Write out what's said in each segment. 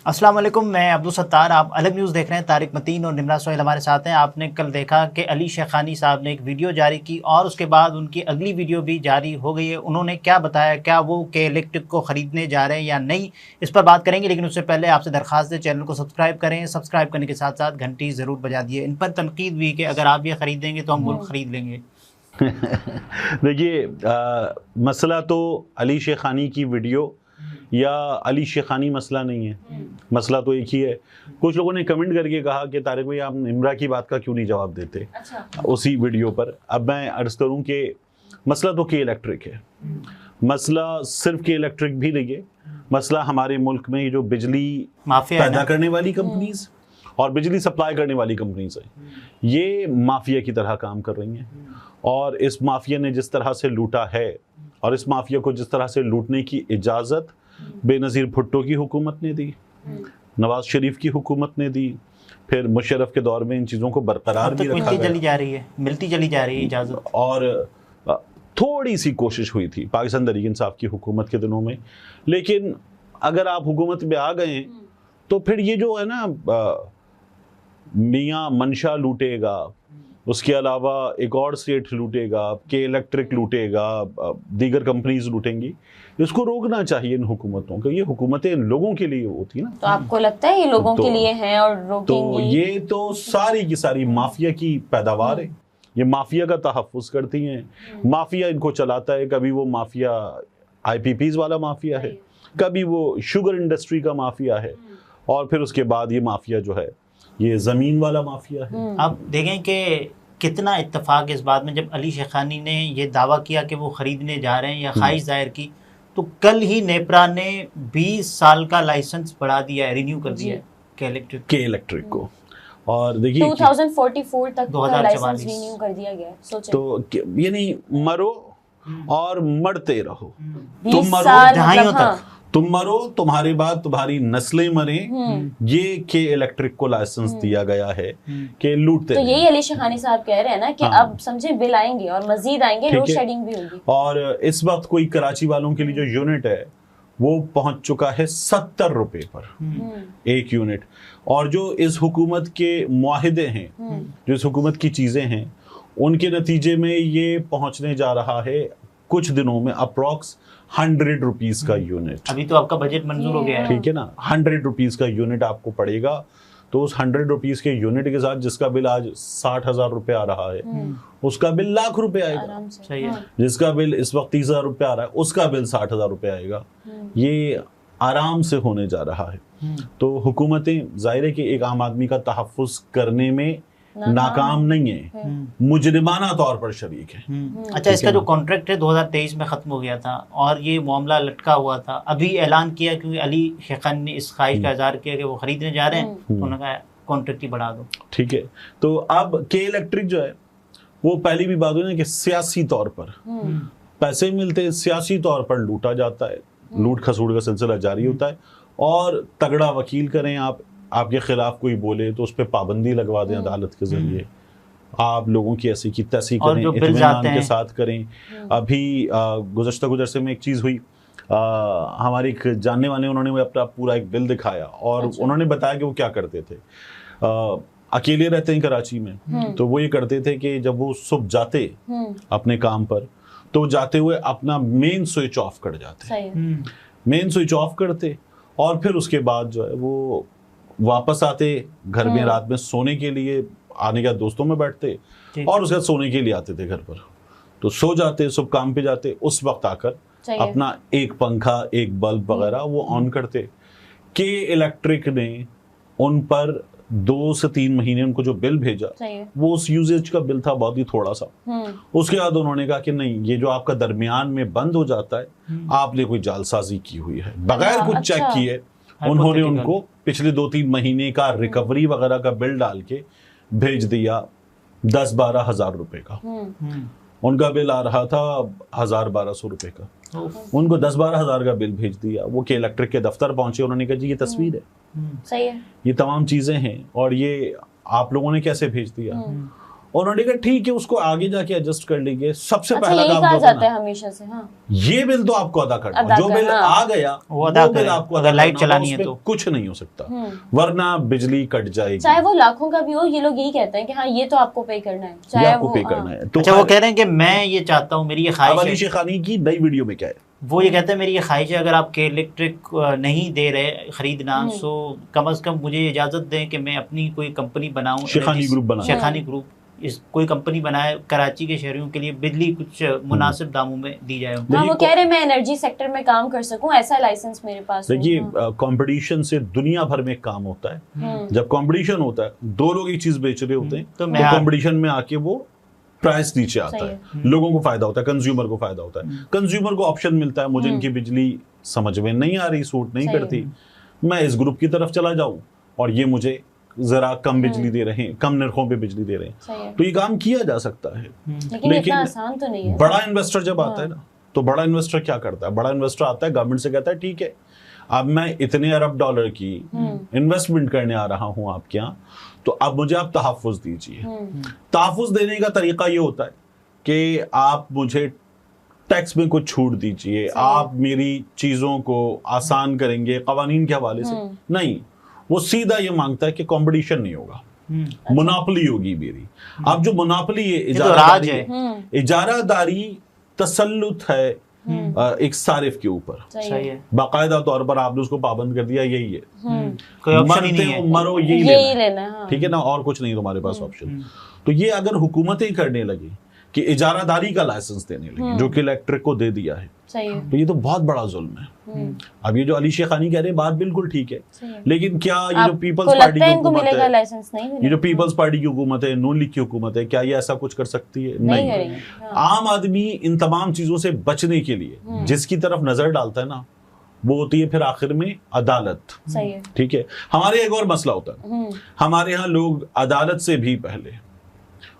अस्सलाम वालेकुम, मैं अब्दुल सत्तार। आप अलग न्यूज़ देख रहे हैं। तारिक मतीन और निमरा सोहेल हमारे साथ हैं। आपने कल देखा कि अली शेखानी साहब ने एक वीडियो जारी की और उसके बाद उनकी अगली वीडियो भी जारी हो गई है। उन्होंने क्या बताया, क्या वो के इलेक्ट्रिक को ख़रीदने जा रहे हैं या नहीं, इस पर बात करेंगे। लेकिन उससे पहले आपसे दरख्वास्त है, चैनल को सब्सक्राइब करें। सब्सक्राइब करने के साथ साथ घंटी ज़रूर बजा दिए। इन पर तनकीद भी कि अगर आप ये ख़रीदेंगे तो हम मुल्क ख़रीद लेंगे। देखिए, मसला तो अली शेखानी की वीडियो या अली शेखानी मसला नहीं है। मसला तो एक ही है। कुछ लोगों ने कमेंट करके कहा कि तारिक भाई आप निमरा की बात का क्यों नहीं जवाब देते उसी वीडियो पर। अब मैं अर्ज करूं कि मसला तो के इलेक्ट्रिक है। मसला सिर्फ के इलेक्ट्रिक भी नहीं है। मसला हमारे मुल्क में ये जो बिजली पैदा करने वाली कंपनीज और बिजली सप्लाई करने वाली कंपनीज है, ये माफिया की तरह काम कर रही हैं। और इस माफिया ने जिस तरह से लूटा है और इस माफिया को जिस तरह से लूटने की इजाज़त बेनज़ीर भुट्टो की हुकूमत ने दी, नवाज शरीफ की हुकूमत ने दी, फिर मुशर्रफ के दौर में इन चीज़ों को बरकरार भी रखा गया, मिलती चली जा रही है इजाज़त। और थोड़ी सी कोशिश हुई थी पाकिस्तान तहरीक इंसाफ की हुकूमत के दिनों में। लेकिन अगर आप हुकूमत में आ गए तो फिर ये जो है ना, मियाँ मंशा लूटेगा, उसके अलावा एक और स्टेट लूटेगा, के इलेक्ट्रिक लूटेगा, दीगर कंपनीज लूटेंगी, इसको रोकना चाहिए इन हुकूमतों को। ये हुकूमतें इन लोगों के लिए होती है ना। तो आपको लगता है ये लोगों के लिए हैं और रोकेंगी? तो ये तो सारी की सारी माफिया की पैदावार है। ये माफिया का तहफ़्फ़ुज़ करती हैं, माफिया इनको चलाता है। कभी वो माफिया IPPs वाला माफिया है, कभी वो शुगर इंडस्ट्री का माफिया है, और फिर उसके बाद ये माफिया जो है ये ज़मीन वाला माफिया है। आप देखें कि कितना इत्तेफाक इस बात में, जब अली शेखानी ने ये दावा किया कि वो ख़रीदने जा रहे हैं या ख्वाहिश जाहिर की, तो कल ही नेपरा ने 20 साल का लाइसेंस बढ़ा दिया है, रिन्यू कर दिया है के इलेक्ट्रिक को। और देखिए 2044 तक लाइसेंस रिन्यू कर दिया गया है। सोचें तो ये नहीं, मरो और मरते रहो, तुम मरो दहाइयों तक, तुम मरो, तुम्हारे बाद तुम्हारी नस्लें मरे। ये के इलेक्ट्रिक को लाइसेंस दिया गया है कि लूटते। तो यही अली शेखानी साहब कह रहे हैं ना कि अब समझे बिल आएंगे और मजीद आएंगे, लोड शेडिंग भी होगी। और इस वक्त कोई कराची वालों के लिए जो यूनिट है वो पहुंच चुका है 70 रुपए पर एक यूनिट। और जो इस हुकूमत के मुआहिदे हैं, जो इस हुकूमत की चीजें हैं, उनके नतीजे में ये पहुंचने जा रहा है कुछ दिनों में अप्रॉक्स 100 रुपीज का यूनिट। अभी तो आपका बजट मंजूर हो गया है, ठीक है ना। 100 रुपीज का यूनिट आपको पड़ेगा। तो उस 100 रुपीज के यूनिट के साथ जिसका बिल आज 60,000 रुपए आ रहा है, उसका बिल लाख रुपए आएगा। सही है। जिसका बिल इस वक्त 30,000 रुपए आ रहा है, उसका बिल 60,000 रुपए आएगा। ये आराम से होने जा रहा है। तो हुकूमतें जाहिर है कि एक आम आदमी का तहफ़्फ़ुज़ करने में नाकाम नहीं है, मुजरिमाना तौर पर शरीक है। अच्छा, इसका जो कॉन्ट्रैक्ट है 2023 में ख़त्म हो गया था और ये मामला लटका हुआ था। अभी ऐलान किया क्योंकि अली शेखानी ने इस ख्वाहिश का इज़हार किया कि वो ख़रीदने जा रहे हैं, तो उन्होंने कहा कॉन्ट्रैक्ट ही बढ़ा दो। ठीक है। तो अब के इलेक्ट्रिक जो है वो पहली भी बात हुई ना कि सियासी तौर पर पैसे मिलते हैं, सियासी तौर पर लूटा जाता है, लूट खसूट का सिलसिला जारी होता है। और तगड़ा वकील करें आप, आपके खिलाफ कोई बोले तो उस पर पाबंदी लगवा दें अदालत के जरिए। आप लोगों की ऐसी की तैसी करें, इत्मीनान के साथ करें। अभी गुज़श्ता से में एक चीज़ हुई, हमारे एक जानने वाले, उन्होंने अपना पूरा एक बिल दिखाया और उन्होंने बताया कि वो क्या करते थे। अकेले रहते हैं कराची में, तो वो ये करते थे कि जब वो सुबह जाते अपने काम पर, तो जाते हुए अपना मेन स्विच ऑफ कर जाते, मेन स्विच ऑफ करते, और फिर उसके बाद जो है वो वापस आते घर में रात में सोने के लिए, आने के बाद दोस्तों में बैठते और उसके बाद सोने के लिए आते थे घर पर। तो सो जाते, सुबह काम पे जाते, उस वक्त आकर अपना एक पंखा, एक बल्ब वगैरह वो ऑन करते। के इलेक्ट्रिक ने उन पर 2 से 3 महीने उनको जो बिल भेजा, वो उस यूजेज का बिल था बहुत ही थोड़ा सा। उसके बाद उन्होंने कहा कि नहीं, ये जो आपका दरमियान में बंद हो जाता है, आपने कोई जालसाजी की हुई है। बगैर कुछ चेक किए उन्होंने उनको पिछले 2-3 महीने का रिकवरी वगैरह का बिल डाल के भेज दिया 10-12 हज़ार रुपए का। उनका बिल आ रहा था 1,000-1,200 रुपए का, उनको 10-12 हज़ार का बिल भेज दिया। वो के इलेक्ट्रिक के दफ्तर पहुंचे, उन्होंने कहा जी ये तस्वीर है, सही है, ये तमाम चीजें हैं और ये आप लोगों ने कैसे भेज दिया। उन्होंने कहा ठीक है उसको आगे जाके एडजस्ट कर लेंगे। सबसे अच्छा, पहला यही काम कहा जो जाता करना है हमेशा से। हाँ, ये बिल तो आपको अदा करना, अदा जो बिल करना। आ गया वो अदा बिल करें। आपको अगर अदा लाइट करना चलानी होगा, है उसमें तो कुछ नहीं हो सकता, वरना बिजली कट जाएगी। चाहे वो लाखों का भी हो, ये लोग यही कहते हैं कि हाँ ये तो आपको पे करना है, ये चाहे आपको वो पे करना है। तो अच्छा, वो कह रहे हैं कि मैं ये चाहता हूँ, मेरी ये अब ख्वाहिश अली है, शेखानी की नई वीडियो में क्या है, वो ये कहते हैं मेरी ये ख्वाहिश है अगर आपके इलेक्ट्रिक नहीं दे रहे खरीदना, सो कम से कम मुझे इजाज़त दें कि मैं अपनी कोई कंपनी बनाऊं, शेखानी ग्रुप बनाएं। शेखानी ग्रुप इस कोई कंपनी बनाए, कराची के शहरियों के लिए बिजली कुछ मुनासिब दामों में दी जाए उनको। हाँ, वो कह रहे हैं मैं एनर्जी सेक्टर में काम कर सकूं, ऐसा लाइसेंस मेरे पास हो। देखिए हाँ। कंपटीशन से दुनिया भर में काम होता है। जब कंपटीशन होता है, दो लोग एक चीज बेच रहे होते हैं, तो तो कंपटीशन में आके वो प्राइस नीचे आता सही है, लोगों को फायदा होता है, कंज्यूमर को फायदा होता है, कंज्यूमर को ऑप्शन मिलता है, मुझे इनकी बिजली समझ में नहीं आ रही, सूट नहीं सही करती, मैं इस ग्रुप की तरफ चला जाऊं और ये मुझे जरा कम बिजली दे रहे हैं, कम निर्खों पे बिजली दे रहे सही है। हैं, तो ये काम किया जा सकता है। लेकिन इतना आसान तो नहीं है। बड़ा इन्वेस्टर जब आता है ना, तो बड़ा इन्वेस्टर क्या करता है, बड़ा इन्वेस्टर आता है गवर्नमेंट से कहता है ठीक है अब मैं इतने अरब डॉलर की इन्वेस्टमेंट करने आ रहा हूं आपके यहाँ, तो अब मुझे आप तहफ़्फ़ुज़ दीजिए। तहफ़्फ़ुज़ देने का तरीका ये होता है कि आप मुझे टैक्स में कुछ छूट दीजिए, आप मेरी चीजों को आसान करेंगे कवानीन के हवाले से। नहीं, वो सीधा ये मांगता है कि कंपटीशन नहीं होगा, मोनोपोली होगी मेरी। अब जो मोनोपोली है, इजारादारी है, इजारादारी तसल्लुत है एक सारिफ के ऊपर। सही है, बाकायदा तौर पर आपने उसको पाबंद कर दिया, यही है, कोई ऑप्शन ही नहीं है, मरो यही लेना है, ठीक है ना, और कुछ नहीं तुम्हारे पास ऑप्शन। तो ये अगर हुकूमतें करने लगी कि इजारादारी का लाइसेंस देने लगी, जो कि इलेक्ट्रिक को दे दिया है, तो ये तो बहुत बड़ा जुल्म है। अब ये जो अली शेखानी कह रहे हैं बात बिल्कुल ठीक है, लेकिन क्या ये जो पीपल्स पार्टी की हुकूमत है, ये जो पीपल्स पार्टी की हुकूमत है, नून लीग की हुकूमत है, क्या ये ऐसा कुछ कर सकती है? नहीं। आम आदमी इन तमाम चीजों से बचने के लिए जिसकी तरफ नजर डालता है ना, वो होती है फिर आखिर में अदालत। ठीक है, हमारे एक और मसला होता है, हमारे यहाँ लोग अदालत से भी पहले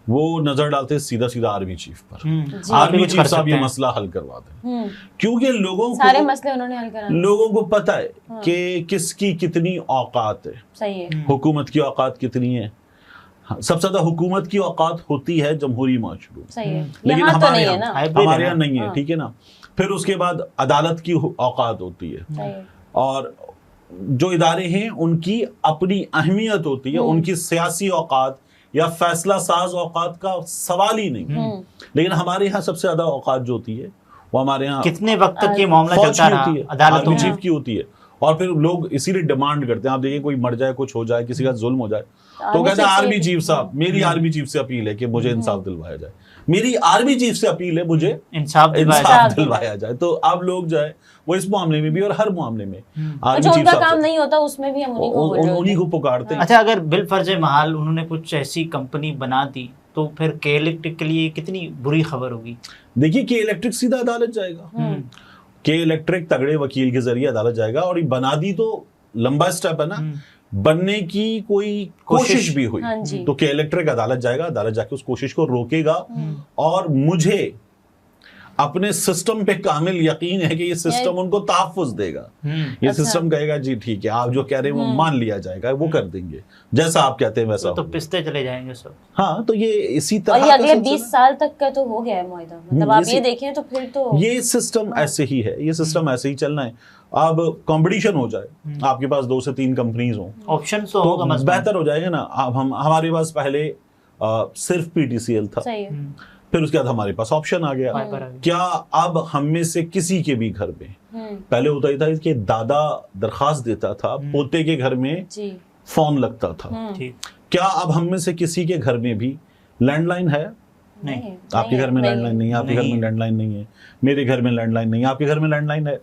वो नजर डालते हैं सीधा सीधा आर्मी चीफ पर। आर्मी चीफ साहब ये मसला हल करवा दें, क्योंकि लोगों को सारे मसले उन्होंने हल करा, लोगों को पता है कि किसकी कितनी औकात है। सही है, हुकूमत की औकात कितनी है। सबसे ज्यादा हुकूमत की औकात होती है जमहूरी माशरे, सही है, लेकिन हमारे यहाँ नहीं है, ठीक है ना। फिर उसके बाद अदालत की औकात होती है, और जो इदारे हैं उनकी अपनी अहमियत होती है, उनकी सियासी औकात या फैसला साज औकात का सवाल ही नहीं। लेकिन हमारे यहाँ सबसे ज्यादा औकात जो होती है वो हमारे यहाँ कितने वक्त तक ये मामला चलता रहा, अदालतों चीफ की होती है, और फिर लोग इसीलिए डिमांड करते हैं। आप देखिए कोई मर जाए, कुछ हो जाए, किसी का जुल्म हो जाए, तो कहते हैं आर्मी चीफ साहब, मेरी आर्मी चीफ से अपील है कि मुझे इंसाफ दिलवाया जाए, मेरी आर्मी चीफ से अपील है मुझे इंसाफ दिलवाया जाए। तो अब लोग जो है वो इस मामले में भी और हर मामले में जो उनका काम नहीं होता उसमें भी हम उन्हीं को पुकारते हैं। अच्छा, अगर बिल फर्ज महाल उन्होंने कुछ ऐसी कंपनी बना दी तो फिर के इलेक्ट्रिक के लिए कितनी बुरी खबर होगी। देखिए, के इलेक्ट्रिक सीधा अदालत जाएगा, के इलेक्ट्रिक तगड़े वकील के जरिए अदालत जाएगा, और ये बना दी तो लंबा स्टेप है ना, बनने की कोई कोशिश भी हुई तो के इलेक्ट्रिक अदालत जाएगा, अदालत जाके उस कोशिश को रोकेगा। और मुझे अपने सिस्टम पे कामिल यकीन है कि ये सिस्टम उनको तहफ़्फ़ुज़ देगा। ये सिस्टम कहेगा जी ठीक है, आप जो कह रहे हैं वो मान लिया जाएगा, वो कर देंगे जैसा आप कहते हैं वैसा, तो पिसते चले जाएंगे सब। हाँ, तो ये इसी तरह, और ये अगले 20 साल तक का तो हो गया है मुआहदा, मतलब आप ये देखें तो फिर तो ये सिस्टम ऐसे ही है, ये सिस्टम ऐसे ही चलना है। अब कंपटीशन हो जाए, आपके पास 2 से 3 कंपनीज हो, ऑप्शन तो होगा, बेहतर हो जाएगा ना। अब हमारे पास पहले सिर्फ पीटीसीएल था, फिर उसके बाद हमारे पास ऑप्शन आ गया। क्या अब हम में से किसी के भी घर में, पहले होता ही था कि दादा दरखास्त देता था, पोते के घर में फोन लगता था, क्या अब हम में से किसी के घर में भी लैंडलाइन है? नहीं। आपके घर में लैंडलाइन नहीं है, आपके घर में लैंडलाइन नहीं है, मेरे घर में लैंडलाइन नहीं है, आपके घर में लैंडलाइन है,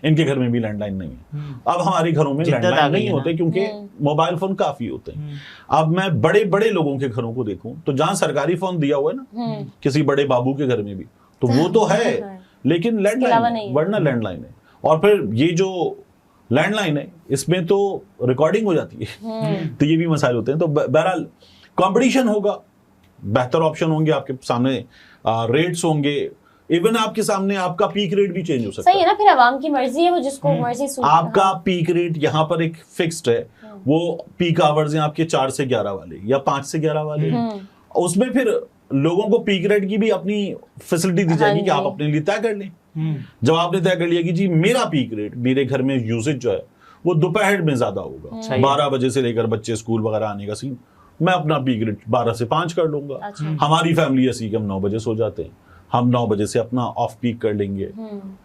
इनके घर में भी लैंडलाइन नहीं है। अब हमारे घरों में लैंडलाइन नहीं होते क्योंकि मोबाइल फोन काफी होते हैं। अब मैं बड़े बड़े लोगों के घरों को देखूं तो जहां सरकारी फोन दिया हुआ है ना, किसी बड़े बाबू के घर में भी, तो वो तो है, लेकिन लैंडलाइन, वरना लैंडलाइन है। और फिर ये जो लैंडलाइन है इसमें तो रिकॉर्डिंग हो जाती है, तो ये भी मसाइल होते हैं। तो बहरहाल कंपटीशन होगा, बेहतर ऑप्शन होंगे आपके सामने, रेट्स होंगे, इवन आपके सामने आपका पीक रेट भी चेंज हो सकता है। सही है ना, फिर आवाम की मर्जी है, वो जिसको मर्जी सूट। आपका पीक रेट यहाँ पर एक फिक्स्ड है, वो पीक आवर्स हैं आपके 4 से 11 वाले या 5 से 11 वाले, उसमें फिर लोगों को पीक रेट की भी अपनी फैसिलिटी दी जाएगी कि आप अपने लिए तय कर लें। जब आपने तय कर लिया कि जी मेरा पीक रेट, मेरे घर में यूसेज जो है वो दोपहर में ज्यादा होगा, 12 बजे से लेकर बच्चे स्कूल वगैरह आने का सीन, मैं अपना पीक रेट 12 से 5 कर लूंगा। अच्छा। हमारी फैमिली ऐसी कि हम 9 बजे सो जाते हैं, हम 9 बजे से अपना ऑफ पीक कर लेंगे,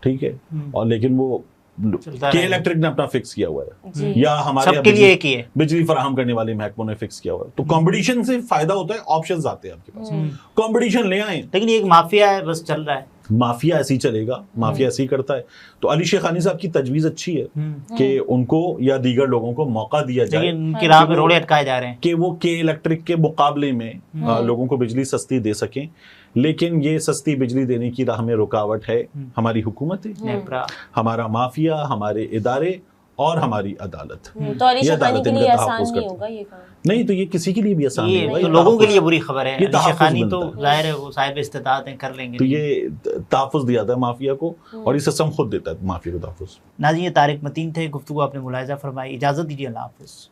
ठीक है। और लेकिन वो के इलेक्ट्रिक ने अपना फिक्स किया हुआ है, या हमारे सबके लिए एक ही है, बिजली फराहम करने वाले महकमों ने फिक्स किया हुआ है। तो कंपटीशन से फायदा होता है, ऑप्शंस आते हैं आपके पास, कंपटीशन ले आए। लेकिन एक माफिया है, बस चल रहा है, माफिया ऐसे ही चलेगा, माफिया ऐसे ही करता है। तो अली शेखानी साहब की तजवीज अच्छी है कि उनको या दीगर लोगों को मौका दिया जाए, लेकिन उनकी राह पे रोड़े अटकाए जा रहे हैं कि वो के इलेक्ट्रिक के मुकाबले में लोगों को बिजली सस्ती दे सकें। लेकिन ये सस्ती बिजली देने की राह में रुकावट है हमारी हुकूमत, हमारा माफिया, हमारे इदारे और हमारी अदालत। तो अली शेखानी के लिए आसान नहीं होगा ये काम। नहीं, तो ये किसी के लिए भी आसान नहीं होगा, तो लोगों के लिए बुरी खबर है। ये अली शेखानी तो जाहिर है वो साहिब इस्तिताअत हैं, कर लेंगे। तो ये तहफ़्फ़ुज़ दिया था माफिया को, और ये सिस्टम खुद देता है माफिया को तहफ़्फ़ुज़। नाज़रीन, ये तारिक मतीन थे, गुफ्तगू आपने मुलाहिज़ा फरमाई। इजाज़त दीजिए, अल्लाह हाफ़िज़।